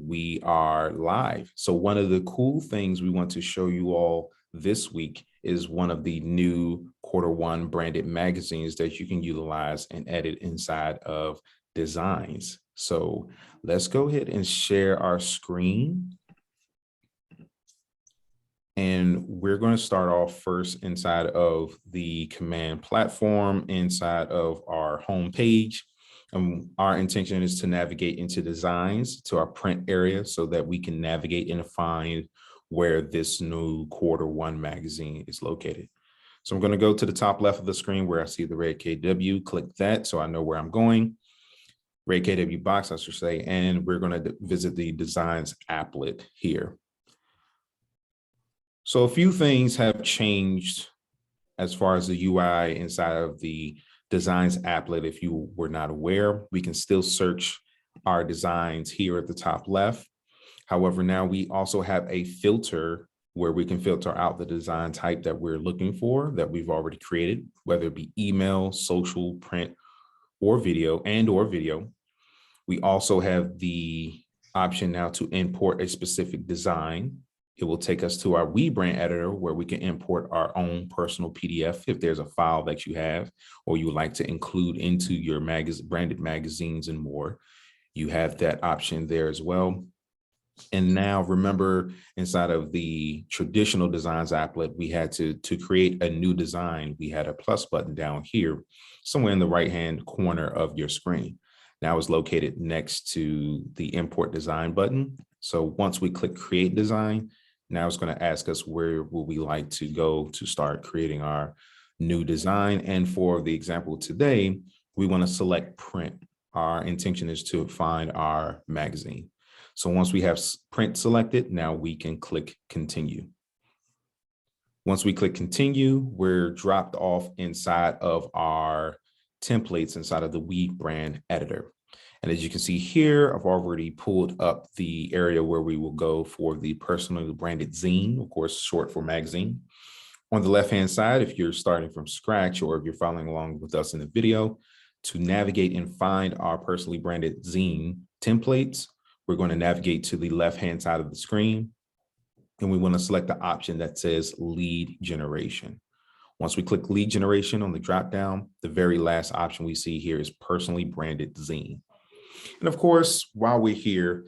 We are live. So one of the cool things we want to show you all this week is one of the new Q1 branded magazines that you can utilize and edit inside of Designs. So let's go ahead and share our screen. And we're going to start off first inside of the command platform, inside of our home page. Our intention is to navigate into Designs to our print area so that we can navigate and find where this new Q1 magazine is located. So I'm going to go to the top left of the screen where I see the red KW, click that so I know where I'm going. Red KW box, I should say, and we're going to visit the Designs applet here. So a few things have changed as far as the UI inside of the Designs applet. If you were not aware, we can still search our designs here at the top left. However, now we also have a filter where we can filter out the design type that we're looking for that we've already created, whether it be email, social, print, or video or video. We also have the option now to import a specific design. It will take us to our WeBrand editor where we can import our own personal PDF if there's a file that you have or you would like to include into your branded magazines and more. You have that option there as well. And now remember, inside of the traditional Designs applet, we had to create a new design. We had a plus button down here, somewhere in the right-hand corner of your screen. Now it's located next to the import design button. So once we click create design, now it's going to ask us where will we like to go to start creating our new design. And for the example today, we want to select print. Our intention is to find our magazine. So once we have print selected, now we can click continue. Once we click continue, we're dropped off inside of our templates inside of the WeBrand editor. And as you can see here, I've already pulled up the area where we will go for the personally branded zine, of course, short for magazine. On the left-hand side, if you're starting from scratch or if you're following along with us in the video, to navigate and find our personally branded zine templates, we're going to navigate to the left-hand side of the screen, and we want to select the option that says lead generation. Once we click lead generation on the dropdown, the very last option we see here is personally branded zine. And of course, while we're here,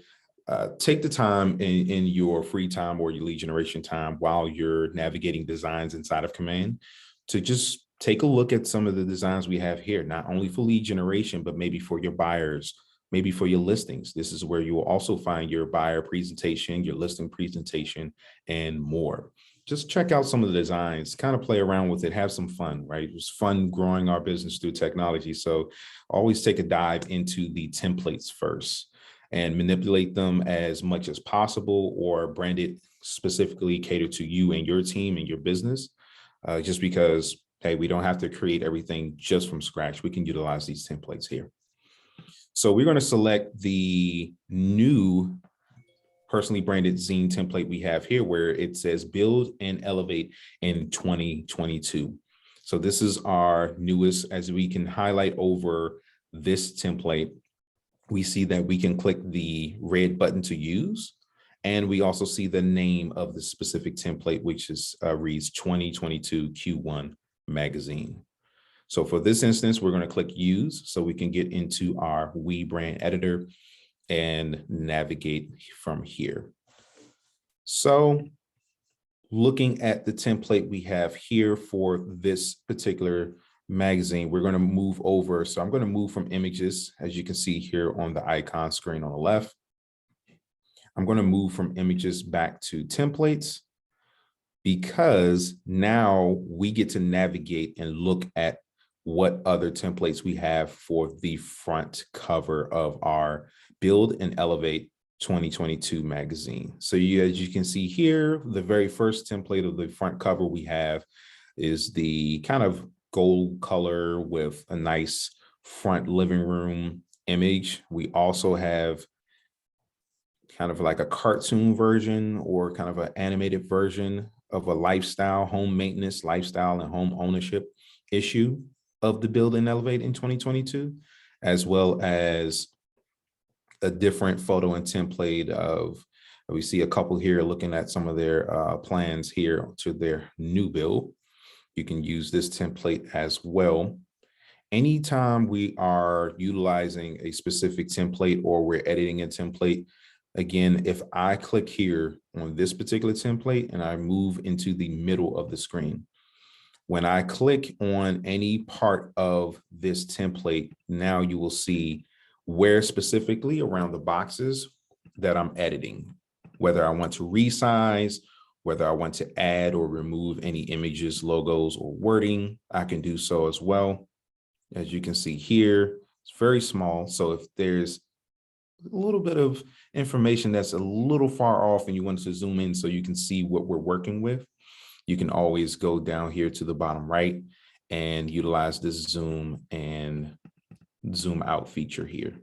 take the time in your free time or your lead generation time while you're navigating designs inside of Command to just take a look at some of the designs we have here, not only for lead generation, but maybe for your buyers, maybe for your listings. This is where you will also find your buyer presentation, your listing presentation, and more. Just check out some of the designs, kind of play around with it, have some fun, right? It was fun growing our business through technology. So always take a dive into the templates first and manipulate them as much as possible or brand it specifically cater to you and your team and your business. Just because, hey, we don't have to create everything just from scratch. We can utilize these templates here. So we're going to select the new personally branded zine template we have here where it says build and elevate in 2022. So this is our newest. As we can highlight over this template, we see that we can click the red button to use. And we also see the name of the specific template, which is reads 2022 Q1 magazine. So for this instance, we're going to click use so we can get into our WeBrand editor and navigate from here. So looking at the template we have here for this particular magazine, we're going to move over. So I'm going to move from images, as you can see here on the icon screen on the left. I'm going to move from images back to templates because now we get to navigate and look at what other templates we have for the front cover of our Build and Elevate 2022 magazine. So as you can see here, the very first template of the front cover we have is the kind of gold color with a nice front living room image. We also have kind of like a cartoon version or kind of an animated version of a lifestyle, home maintenance, lifestyle, and home ownership issue of the Build and Elevate in 2022, as well as a different photo and template of, we see a couple here looking at some of their plans here to their new build. You can use this template as well. Anytime we are utilizing a specific template or we're editing a template, again, if I click here on this particular template and I move into the middle of the screen, when I click on any part of this template, now you will see where specifically around the boxes that I'm editing, whether I want to resize, whether I want to add or remove any images, logos, or wording, I can do so as well. As you can see here, it's very small. So if there's a little bit of information that's a little far off and you want to zoom in so you can see what we're working with, you can always go down here to the bottom right and utilize this zoom and zoom out feature here.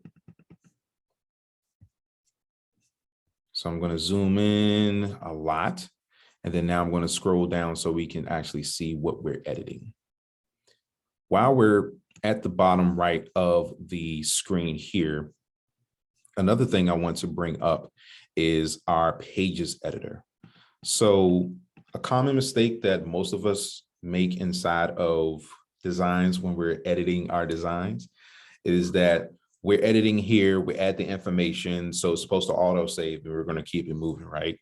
So I'm going to zoom in a lot, and then now I'm going to scroll down so we can actually see what we're editing. While we're at the bottom right of the screen here, another thing I want to bring up is our pages editor. So a common mistake that most of us make inside of designs when we're editing our designs is that we're editing here, we add the information, so it's supposed to auto save and we're going to keep it moving, right?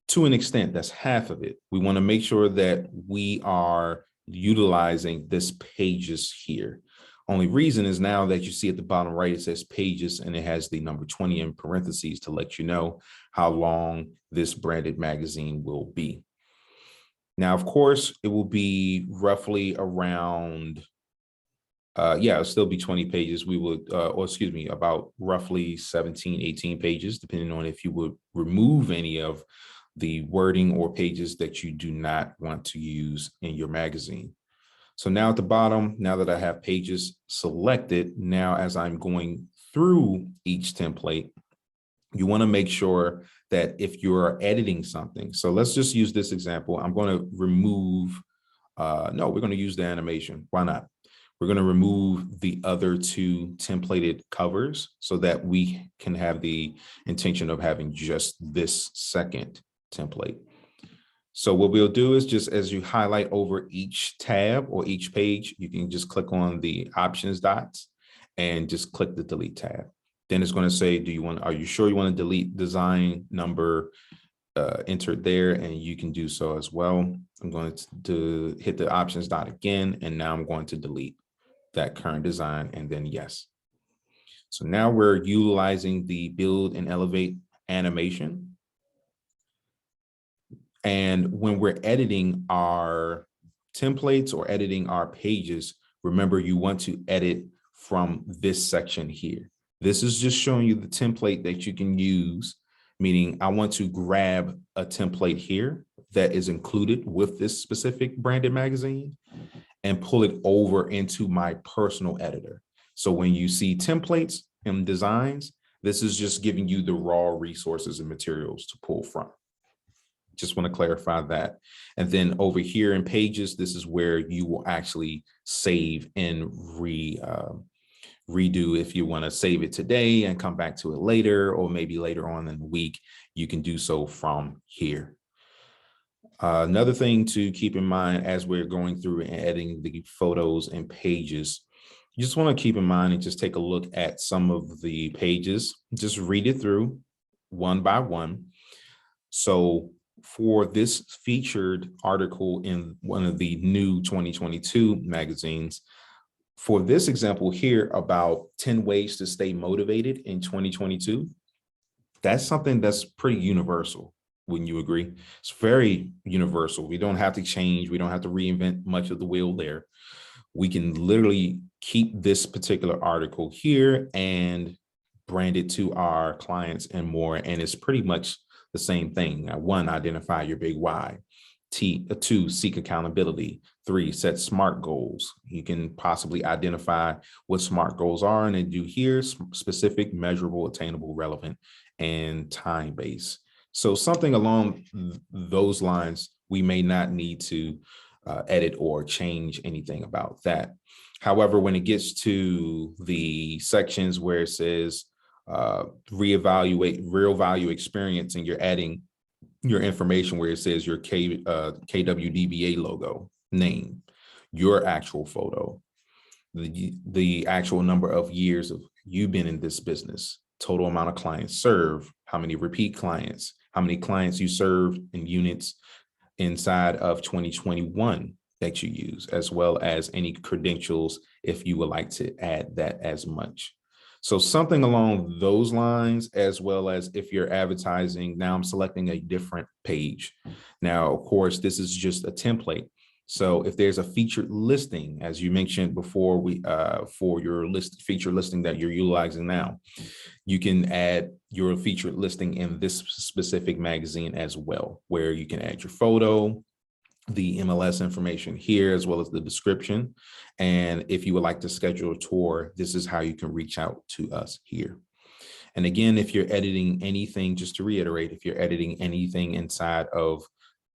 To an extent, that's half of it. We want to make sure that we are utilizing this pages here. Only reason is now that you see at the bottom right, it says pages and it has the number 20 in parentheses to let you know how long this branded magazine will be. Now, of course, it will be roughly around, it'll still be 20 pages. We would, about roughly 17, 18 pages, depending on if you would remove any of the wording or pages that you do not want to use in your magazine. So now at the bottom, now that I have pages selected, now as I'm going through each template, you want to make sure that if you're editing something, so let's just use this example. I'm going to remove, we're going to use the animation. Why not? We're going to remove the other two templated covers so that we can have the intention of having just this second template. So what we'll do is just as you highlight over each tab or each page, you can just click on the options dots and just click the delete tab. Then it's going to say, are you sure you want to delete design number entered there? And you can do so as well. I'm going to hit the options dot again, and now I'm going to delete that current design and then yes. So now we're utilizing the build and elevate animation. And when we're editing our templates or editing our pages, remember you want to edit from this section here. This is just showing you the template that you can use, meaning I want to grab a template here that is included with this specific branded magazine and pull it over into my personal editor. So when you see templates and designs, this is just giving you the raw resources and materials to pull from. Just want to clarify that. And then over here in pages, this is where you will actually save and redo if you want to save it today and come back to it later, or maybe later on in the week, you can do so from here. Another thing to keep in mind as we're going through and editing the photos and pages, you just want to keep in mind and just take a look at some of the pages, just read it through one by one. So for this featured article in one of the new 2022 magazines, for this example here about 10 ways to stay motivated in 2022, that's something that's pretty universal. Wouldn't you agree? It's very universal. We don't have to change. We don't have to reinvent much of the wheel there. We can literally keep this particular article here and brand it to our clients and more. And it's pretty much the same thing. One, identify your big why. Two, seek accountability. Three, set SMART goals. You can possibly identify what SMART goals are and then do here specific, measurable, attainable, relevant, and time-based. So something along those lines, we may not need to edit or change anything about that. However, when it gets to the sections where it says reevaluate real value experience, and you're adding your information where it says your KWDBA logo, name, your actual photo, the actual number of years of you been in this business, total amount of clients served, how many repeat clients, how many clients you served in units inside of 2021 that you use, as well as any credentials if you would like to add that as much. So something along those lines, as well as if you're advertising. Now I'm selecting a different page. Now, of course, this is just a template. So if there's a featured listing, as you mentioned before, for your featured listing that you're utilizing now, you can add your featured listing in this specific magazine as well, where you can add your photo, the MLS information here, as well as the description. And if you would like to schedule a tour, this is how you can reach out to us here. And again, if you're editing anything, just to reiterate, if you're editing anything inside of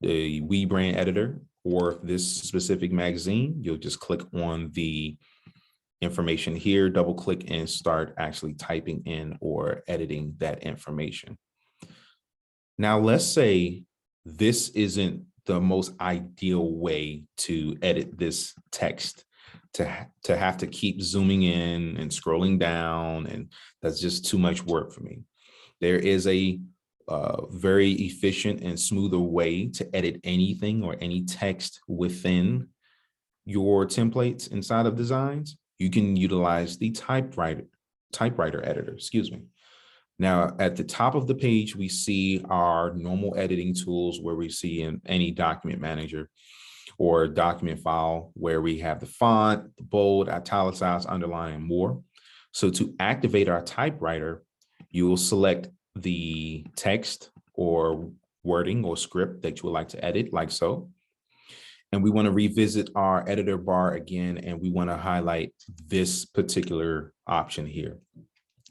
the WeBrand editor or this specific magazine, you'll just click on the information here, double click, and start actually typing in or editing that information. Now, let's say this isn't the most ideal way to edit this text, to have to keep zooming in and scrolling down, and that's just too much work for me. There is a very efficient and smoother way to edit anything or any text within your templates inside of Designs. You can utilize the typewriter editor, excuse me. Now, at the top of the page, we see our normal editing tools where we see in any document manager or document file where we have the font, the bold, italicized, underline, and more. So to activate our typewriter, you will select the text or wording or script that you would like to edit, like so. And we want to revisit our editor bar again, and we want to highlight this particular option here.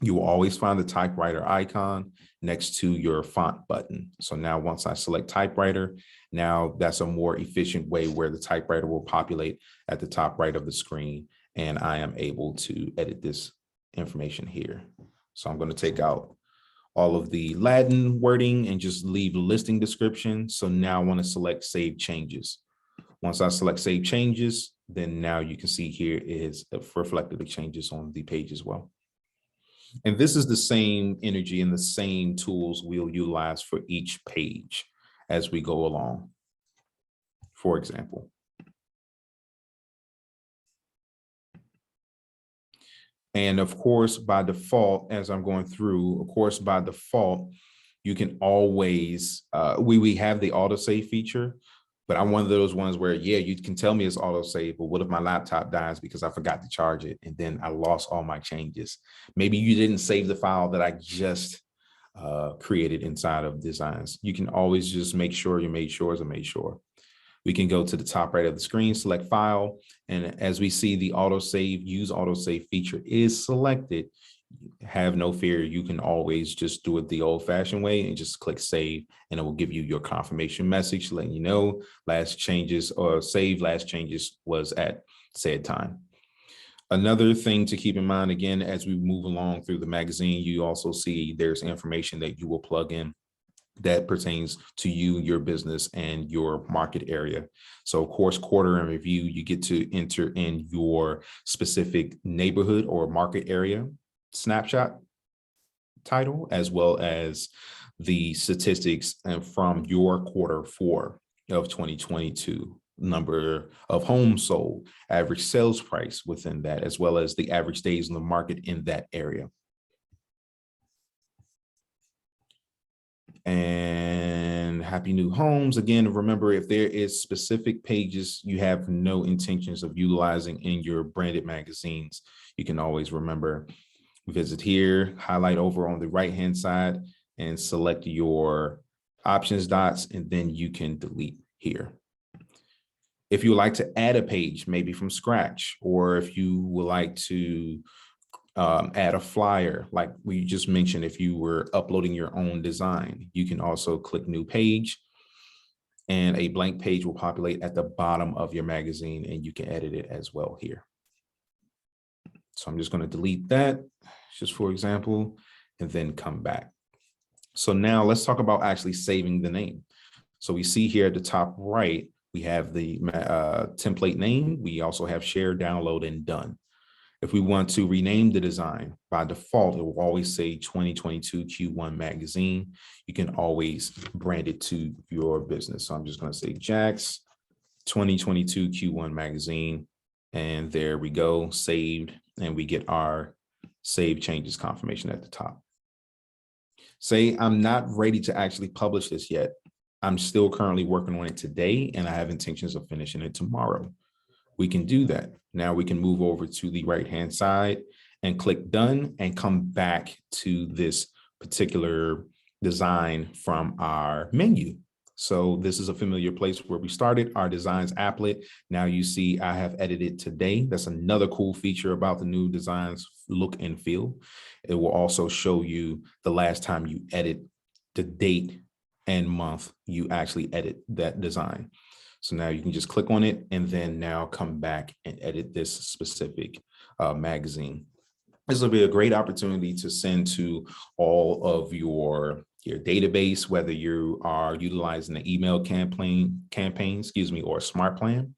You will always find the typewriter icon next to your font button. So now once I select typewriter, now that's a more efficient way where the typewriter will populate at the top right of the screen, and I am able to edit this information here. So I'm going to take out all of the Latin wording and just leave the listing description. So now I want to select Save Changes. Once I select Save Changes, then now you can see here is reflected the changes on the page as well. And this is the same energy and the same tools we'll utilize for each page as we go along. For example, and of course, by default, as I'm going through, of course, by default, you can always, we have the autosave feature, but I'm one of those ones where, yeah, you can tell me it's autosave, but what if my laptop dies because I forgot to charge it and then I lost all my changes? Maybe you didn't save the file that I just created inside of Designs. You can always just make sure your made sure is a made sure. We can go to the top right of the screen, select File, and as we see the autosave, use autosave feature is selected. Have no fear, you can always just do it the old-fashioned way and just click Save, and it will give you your confirmation message letting you know last changes or save last changes was at said time. Another thing to keep in mind, again, as we move along through the magazine, you also see there's information that you will plug in that pertains to you, your business, and your market area. So of course, quarter in review, you get to enter in your specific neighborhood or market area snapshot title, as well as the statistics and from your Q4 of 2022, number of homes sold, average sales price within that, as well as the average days in the market in that area. And happy new homes. Again, remember, if there is specific pages you have no intentions of utilizing in your branded magazines, you can always remember, visit here, highlight over on the right-hand side and select your options dots, and then you can delete here. If you would like to add a page, maybe from scratch, or if you would like to add a flyer, like we just mentioned, if you were uploading your own design, you can also click New Page, and a blank page will populate at the bottom of your magazine, and you can edit it as well here. So I'm just going to delete that, just for example, and then come back. So now let's talk about actually saving the name. So we see here at the top right, we have the template name. We also have share, download, and done. If we want to rename the design, by default, it will always say 2022 Q1 magazine. You can always brand it to your business. So I'm just going to say Jack's 2022 Q1 magazine. And there we go, saved. And we get our save changes confirmation at the top. Say I'm not ready to actually publish this yet. I'm still currently working on it today, and I have intentions of finishing it tomorrow. We can do that. Now we can move over to the right-hand side and click done and come back to this particular design from our menu. So this is a familiar place where we started our designs applet. Now you see I have edited today. That's another cool feature about the new designs look and feel. It will also show you the last time you edit, the date and month you actually edit that design. So now you can just click on it and then now come back and edit this specific magazine. This will be a great opportunity to send to all of your database, whether you are utilizing the email campaign, or a smart plan,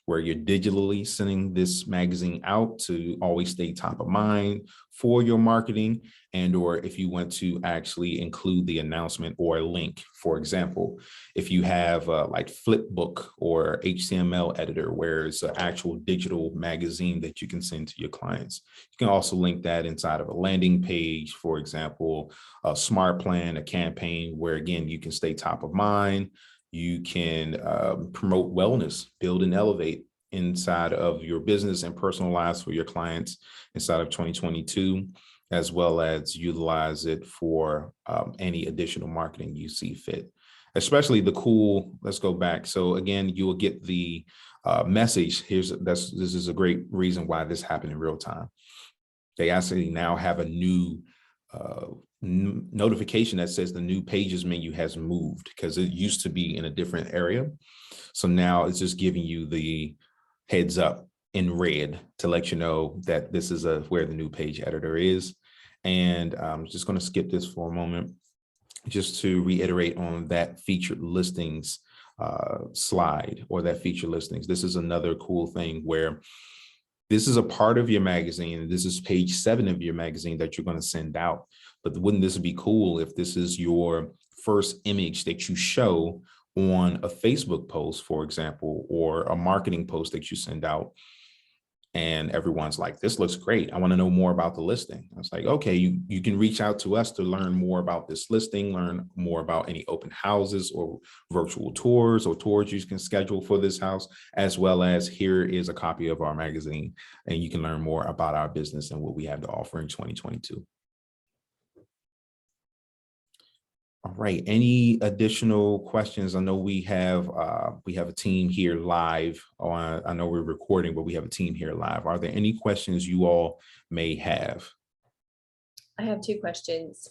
where you're digitally sending this magazine out to always stay top of mind for your marketing, and or if you want to actually include the announcement or a link. For example, if you have like Flipbook or HTML editor, where it's an actual digital magazine that you can send to your clients, you can also link that inside of a landing page, for example, a smart plan, a campaign, where again, you can stay top of mind. You can promote wellness, build and elevate inside of your business and personal lives for your clients inside of 2022, as well as utilize it for any additional marketing you see fit. Especially the cool, let's go back. So again, you will get the message. This is a great reason why this happened in real time. They actually now have a new notification that says the new pages menu has moved, because it used to be in a different area. So now it's just giving you the heads up in red to let you know that this is where the new page editor is. And I'm just going to skip this for a moment just to reiterate on that featured listings slide, or that featured listings. This is another cool thing where this is a part of your magazine. This is page 7 of your magazine that you're going to send out. But wouldn't this be cool if this is your first image that you show on a Facebook post, for example, or a marketing post that you send out, and everyone's like, this looks great, I want to know more about the listing. I was like, okay, you can reach out to us to learn more about this listing, learn more about any open houses or virtual tours or tours you can schedule for this house, as well as here is a copy of our magazine, and you can learn more about our business and what we have to offer in 2022. All right, any additional questions? I know we have a team here live on, I know we're recording, but we have a team here live. Are there any questions you all may have? I have 2 questions.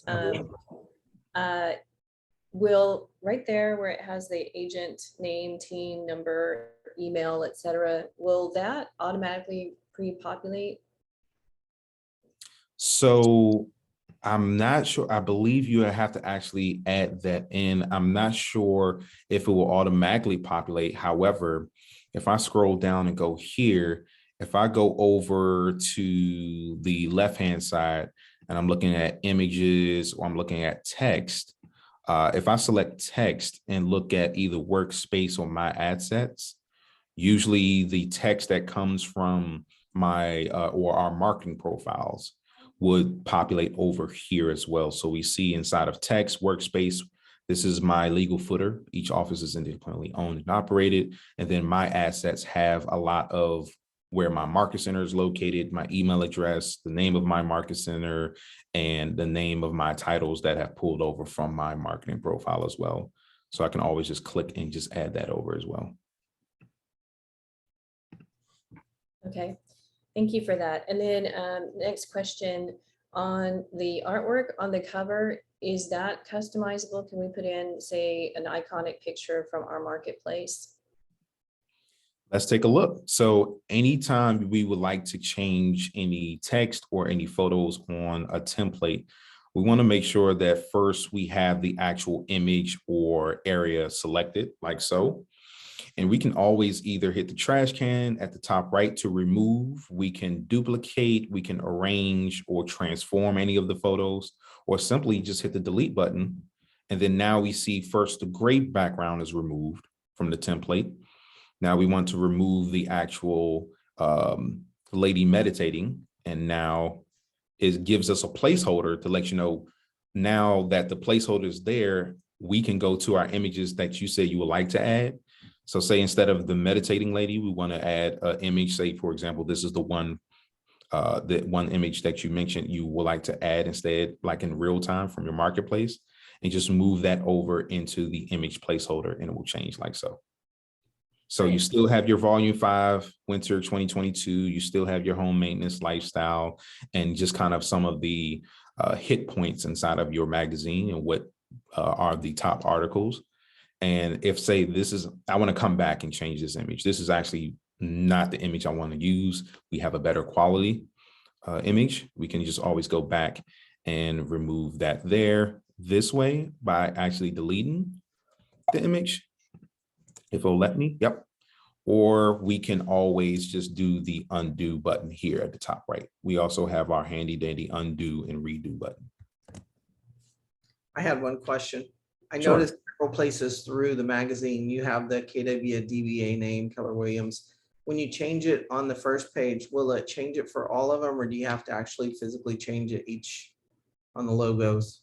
Will, right there where it has the agent name, team number, email, etc., will that automatically pre-populate? So I'm not sure. I believe you have to actually add that in. I'm not sure if it will automatically populate. However, if I scroll down and go here, if I go over to the left-hand side and I'm looking at images or I'm looking at text, if I select text and look at either workspace or my ad sets, usually the text that comes from my or our marketing profiles would populate over here as well. So we see inside of text workspace, this is my legal footer. Each office is independently owned and operated. And then my assets have a lot of where my market center is located, my email address, the name of my market center, and the name of my titles that have pulled over from my marketing profile as well. So I can always just click and just add that over as well. Okay, thank you for that. And then next question, on the artwork on the cover, is that customizable? Can we put in, say, an iconic picture from our marketplace? Let's take a look. So anytime we would like to change any text or any photos on a template, we want to make sure that first we have the actual image or area selected like so. And we can always either hit the trash can at the top right to remove, we can duplicate, we can arrange or transform any of the photos, or simply just hit the delete button. And then now we see first the gray background is removed from the template. Now we want to remove the actual lady meditating. And now it gives us a placeholder to let you know now that the placeholder is there, we can go to our images that you said you would like to add. So say instead of the meditating lady, we want to add an image. Say, for example, this is the one image that you mentioned you would like to add instead, like in real time from your marketplace, and just move that over into the image placeholder and it will change like so. So you still have your volume 5, winter 2022, you still have your home maintenance lifestyle and just kind of some of the hit points inside of your magazine and what are the top articles. And if say this is, I want to come back and change this image. This is actually not the image I want to use. We have a better quality image. We can just always go back and remove that there this way by actually deleting the image. If it'll let me, yep. Or we can always just do the undo button here at the top right. We also have our handy dandy undo and redo button. I had one question. I Sure. noticed several places through the magazine, you have the KW DBA name, Keller Williams. When you change it on the first page, will it change it for all of them, or do you have to actually physically change it each on the logos?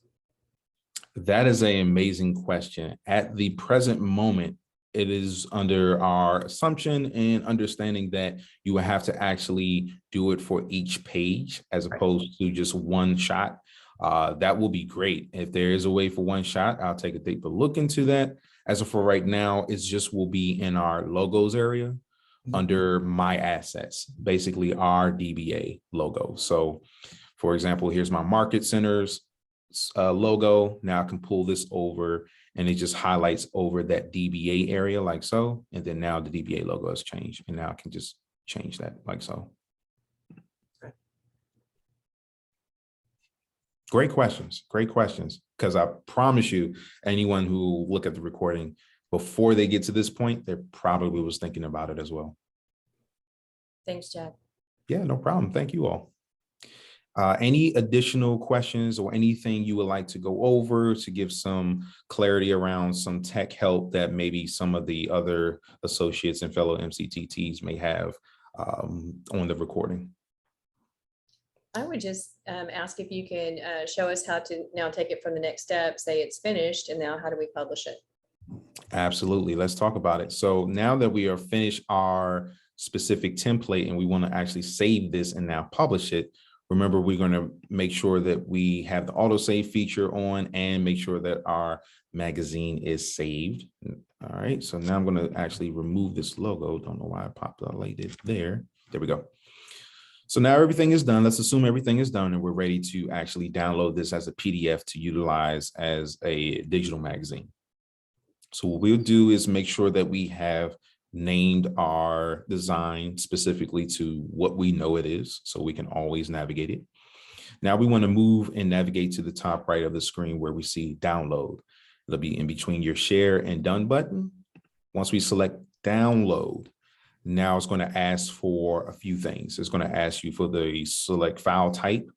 That is an amazing question. At the present moment, it is under our assumption and understanding that you will have to actually do it for each page as opposed to just one shot. That will be great. If there is a way for one shot, I'll take a deeper look into that. As of for right now, it's just will be in our logos area under my assets, basically our DBA logo. So for example, here's my market centers logo. Now I can pull this over and it just highlights over that DBA area like so. And then now the DBA logo has changed. And now I can just change that like so. Okay. Great questions. Great questions. Because I promise you, anyone who look at the recording before they get to this point, they probably was thinking about it as well. Thanks, Chad. Yeah, no problem. Thank you all. Any additional questions or anything you would like to go over to give some clarity around some tech help that maybe some of the other associates and fellow MCTTs may have on the recording? I would just ask if you can show us how to now take it from the next step, say it's finished, and now how do we publish it? Absolutely. Let's talk about it. So now that we are finished our specific template and we want to actually save this and now publish it, remember, we're going to make sure that we have the autosave feature on and make sure that our magazine is saved. All right, so now I'm going to actually remove this logo. Don't know why I popped out like it there. There we go. So now everything is done. Let's assume everything is done and we're ready to actually download this as a PDF to utilize as a digital magazine. So what we'll do is make sure that we have named our design specifically to what we know it is, so we can always navigate it. Now we want to move and navigate to the top right of the screen where we see download. It'll be in between your share and done button. Once we select download, now it's going to ask for a few things. It's going to ask you for the select file type,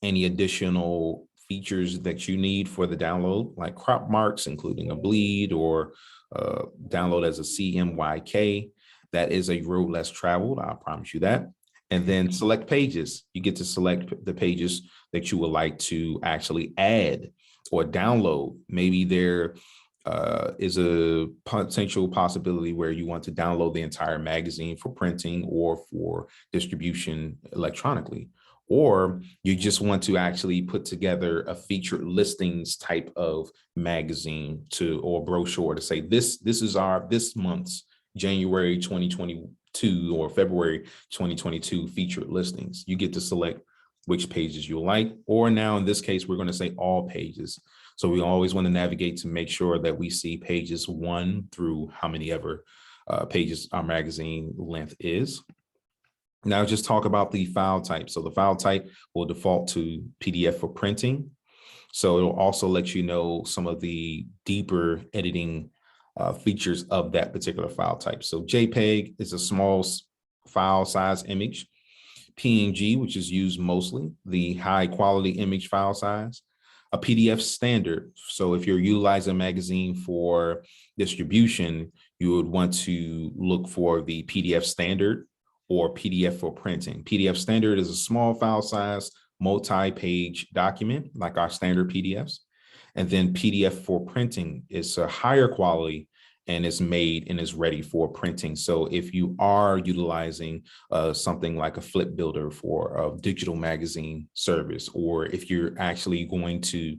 any additional features that you need for the download, like crop marks, including a bleed or download as a CMYK. That is a road less traveled, I promise you that. And then select pages. You get to select the pages that you would like to actually add or download. Maybe there is a potential possibility where you want to download the entire magazine for printing or for distribution electronically. Or you just want to actually put together a featured listings type of magazine or brochure to say this is our this month's January 2022 or February 2022 featured listings. You get to select which pages you like, or now in this case, we're going to say all pages. So we always want to navigate to make sure that we see pages 1 through how many ever pages our magazine length is. Now just talk about the file type. So the file type will default to PDF for printing. So it'll also let you know some of the deeper editing features of that particular file type. So JPEG is a small file size image. PNG, which is used mostly, the high quality image file size, a PDF standard. So if you're utilizing a magazine for distribution, you would want to look for the PDF standard or PDF for printing. PDF standard is a small file size, multi-page document like our standard PDFs. And then PDF for printing is a higher quality and is made and is ready for printing. So if you are utilizing something like a flip builder for a digital magazine service, or if you're actually going to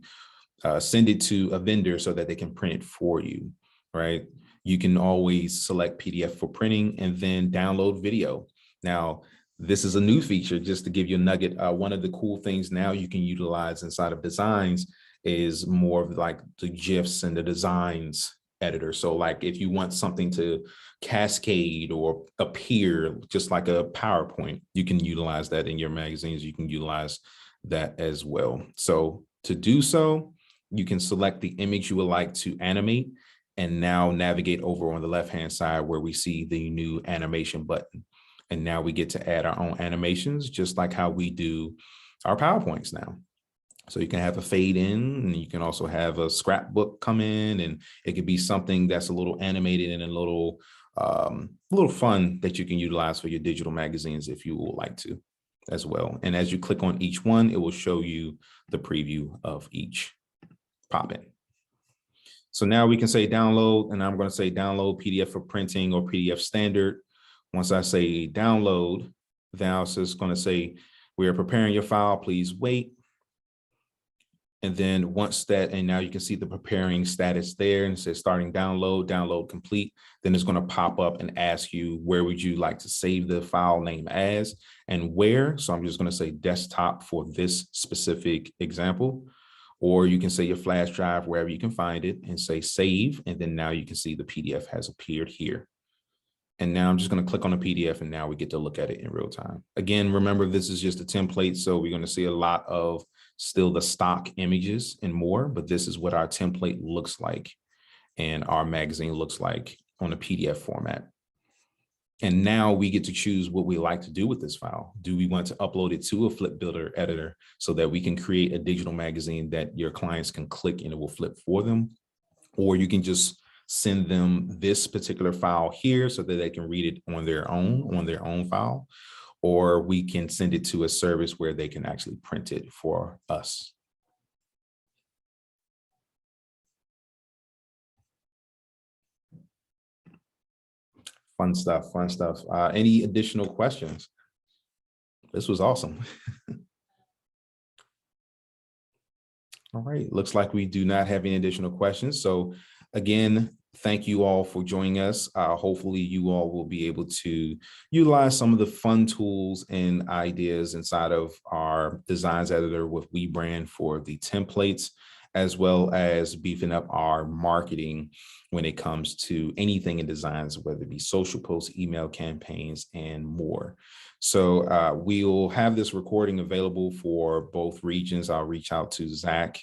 send it to a vendor so that they can print it for you, right? You can always select PDF for printing and then download video. Now, this is a new feature, just to give you a nugget. One of the cool things now you can utilize inside of Designs is more of like the GIFs and the designs editor. So like if you want something to cascade or appear just like a PowerPoint, you can utilize that in your magazines. You can utilize that as well. So to do so, you can select the image you would like to animate and now navigate over on the left-hand side where we see the new animation button. And now we get to add our own animations, just like how we do our PowerPoints now. So you can have a fade in, and you can also have a scrapbook come in, and it could be something that's a little animated and a little fun that you can utilize for your digital magazines if you would like to as well. And as you click on each one, it will show you the preview of each pop-in. So now we can say download, and I'm going to say download PDF for printing or PDF standard. Once I say download, then it's just going to say, we are preparing your file, please wait. And then once that, and now you can see the preparing status there, and it says starting download, download complete. Then it's going to pop up and ask you, where would you like to save the file name as and where? So I'm just going to say desktop for this specific example, or you can say your flash drive, wherever you can find it, and say save. And then now you can see the PDF has appeared here. And now I'm just going to click on the PDF, and now we get to look at it in real time. Again, remember, this is just a template. So we're going to see a lot of still the stock images and more, but this is what our template looks like and our magazine looks like on a PDF format. And now we get to choose what we like to do with this file. Do we want to upload it to a flip builder editor so that we can create a digital magazine that your clients can click and it will flip for them? Or you can just send them this particular file here so that they can read it on their own file, or we can send it to a service where they can actually print it for us. Fun stuff, fun stuff. Any additional questions? This was awesome. All right, looks like we do not have any additional questions. So again, thank you all for joining us. Hopefully you all will be able to utilize some of the fun tools and ideas inside of our designs editor with WeBrand for the templates, as well as beefing up our marketing when it comes to anything in designs, whether it be social posts, email campaigns, and more. So we'll have this recording available for both regions. I'll reach out to Zach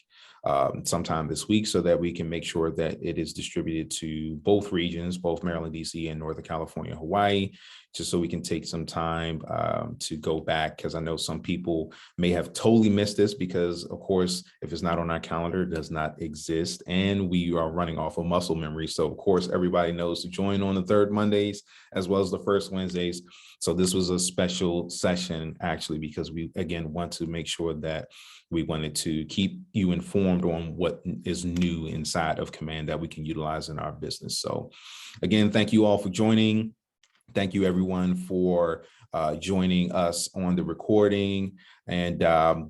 sometime this week so that we can make sure that it is distributed to both regions, both Maryland, DC, and Northern California, Hawaii, just so we can take some time to go back, because I know some people may have totally missed this because, of course, if it's not on our calendar, it does not exist. And we are running off of muscle memory. So, of course, everybody knows to join on the third Mondays as well as the first Wednesdays. So this was a special session, actually, because we, again, want to make sure that we wanted to keep you informed on what is new inside of Command that we can utilize in our business. So again, thank you all for joining. Thank you, everyone, for joining us on the recording. And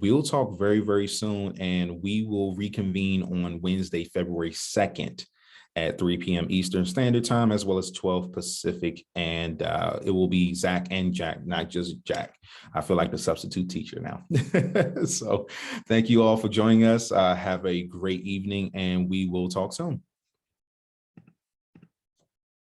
we'll talk very, very soon. And we will reconvene on Wednesday, February 2nd at 3 p.m. Eastern Standard Time, as well as 12 Pacific. And it will be Zach and Jack, not just Jack. I feel like the substitute teacher now. So thank you all for joining us. Have a great evening, and we will talk soon.